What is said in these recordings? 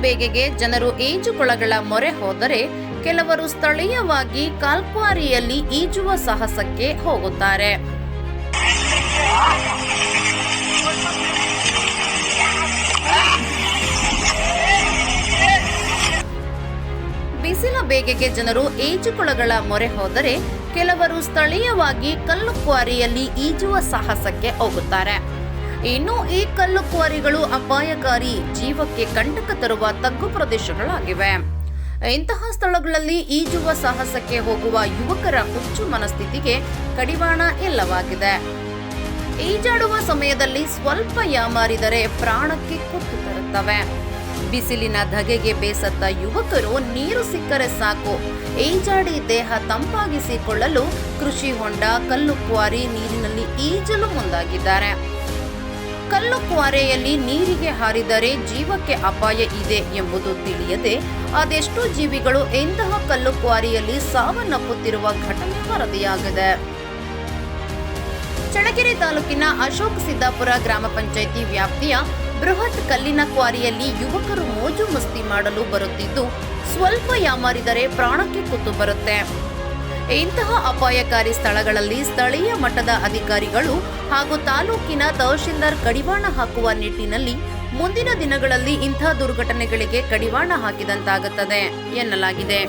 ಬೇಗೆಗೆ ಜನರು ಈಜುಕೊಳಗಳ ಮೊರೆ ಹೋದರೆ ಕೆಲವರು ಸ್ಥಳೀಯವಾಗಿ ಕಾಲ್ಕ್ವಾರಿಯಲ್ಲಿ ಈಜುವ ಸಾಹಸಕ್ಕೆ ಹೋಗುತ್ತಾರೆ. ಬಿಸಿಲ ಬೇಗೆಗೆ ಜನರು ಈಜುಕೊಳಗಳ ಮೊರೆ ಹೋದರೆ ಕೆಲವರು ಸ್ಥಳೀಯವಾಗಿ ಕಲ್ಲು ಕ್ವಾರಿಯಲ್ಲಿ ಈಜುವ ಸಾಹಸಕ್ಕೆ ಹೋಗುತ್ತಾರೆ. ಇನ್ನು ಈ ಕಲ್ಲು ಕ್ವಾರಿಗಳು ಅಪಾಯಕಾರಿ, ಜೀವಕ್ಕೆ ಕಂಟಕ ತರುವ ತಗ್ಗು ಪ್ರದೇಶಗಳಾಗಿವೆ. ಇಂತಹ ಸ್ಥಳಗಳಲ್ಲಿ ಈಜುವ ಸಾಹಸಕ್ಕೆ ಹೋಗುವ ಯುವಕರ ಹುಚ್ಚು ಮನಸ್ಥಿತಿಗೆ ಕಡಿವಾಣ ಇಲ್ಲವಾಗಿದೆ. ಈಜಾಡುವ ಸಮಯದಲ್ಲಿ ಸ್ವಲ್ಪ ಯಾಮಾರಿದರೆ ಪ್ರಾಣಕ್ಕೆ ಕುತ್ತು ತರುತ್ತವೆ. ಬಿಸಿಲಿನ ಧಗೆಗೆ ಬೇಸತ್ತ ಯುವಕರು ನೀರು ಸಿಕ್ಕರೆ ಸಾಕು ಈಜಾಡಿ ದೇಹ ತಂಪಾಗಿಸಿಕೊಳ್ಳಲು ಕೃಷಿ ಹೊಂಡ, ಕಲ್ಲು ಕ್ವಾರಿ ನೀರಿನಲ್ಲಿ ಈಜಲು ಮುಂದಾಗಿದ್ದಾರೆ. ಕಲ್ಲು ಕ್ವಾರೆಯಲ್ಲಿ ನೀರಿಗೆ ಹಾರಿದರೆ ಜೀವಕ್ಕೆ ಅಪಾಯ ಇದೆ ಎಂಬುದು ತಿಳಿಯದೆ ಅದೆಷ್ಟೋ ಜೀವಿಗಳು ಇಂತಹ ಕಲ್ಲು ಕ್ವಾರಿಯಲ್ಲಿ ಸಾವನ್ನಪ್ಪುತ್ತಿರುವ ಘಟನೆ ವರದಿಯಾಗಿದೆ. ಚಳ್ಳಕೆರೆ ತಾಲೂಕಿನ ಅಶೋಕ್ ಸಿದ್ದಾಪುರ ಗ್ರಾಮ ಪಂಚಾಯಿತಿ ವ್ಯಾಪ್ತಿಯ ಬೃಹತ್ ಕಲ್ಲಿನ ಕ್ವಾರಿಯಲ್ಲಿ ಯುವಕರು ಮೋಜು ಮಸ್ತಿ ಮಾಡಲು ಬರುತ್ತಿದ್ದು, ಸ್ವಲ್ಪ ಯಾಮಾರಿದರೆ ಪ್ರಾಣಕ್ಕೆ ಕುತ್ತು ಬರುತ್ತೆ. ಇಂತಹ ಅಪಾಯಕಾರಿ ಸ್ಥಳಗಳಲ್ಲಿ ಸ್ಥಳೀಯ ಮಟ್ಟದ ಅಧಿಕಾರಿಗಳು ಹಾಗೂ ತಾಲೂಕಿನ ತಹಶೀಲ್ದಾರ್ ಕಡಿವಾಣ ಹಾಕುವ ನಿಟ್ಟಿನಲ್ಲಿ ಮುಂದಿನ ದಿನಗಳಲ್ಲಿ ಇಂಥ ದುರ್ಘಟನೆಗಳಿಗೆ ಕಡಿವಾಣ ಹಾಕಿದಂತಾಗುತ್ತದೆ ಎನ್ನಲಾಗಿದೆ.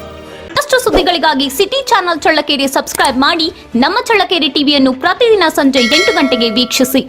ಮತ್ತಷ್ಟು ಸುದ್ದಿಗಳಿಗಾಗಿ ಸಿಟಿ ಚಾನೆಲ್ ಚಳ್ಳಕೆರೆ ಸಬ್ಸ್ಕ್ರೈಬ್ ಮಾಡಿ. ನಮ್ಮ ಚಳ್ಳಕೆರೆ ಟಿವಿಯನ್ನು ಪ್ರತಿದಿನ ಸಂಜೆ 8 ಗಂಟೆಗೆ ವೀಕ್ಷಿಸಿ.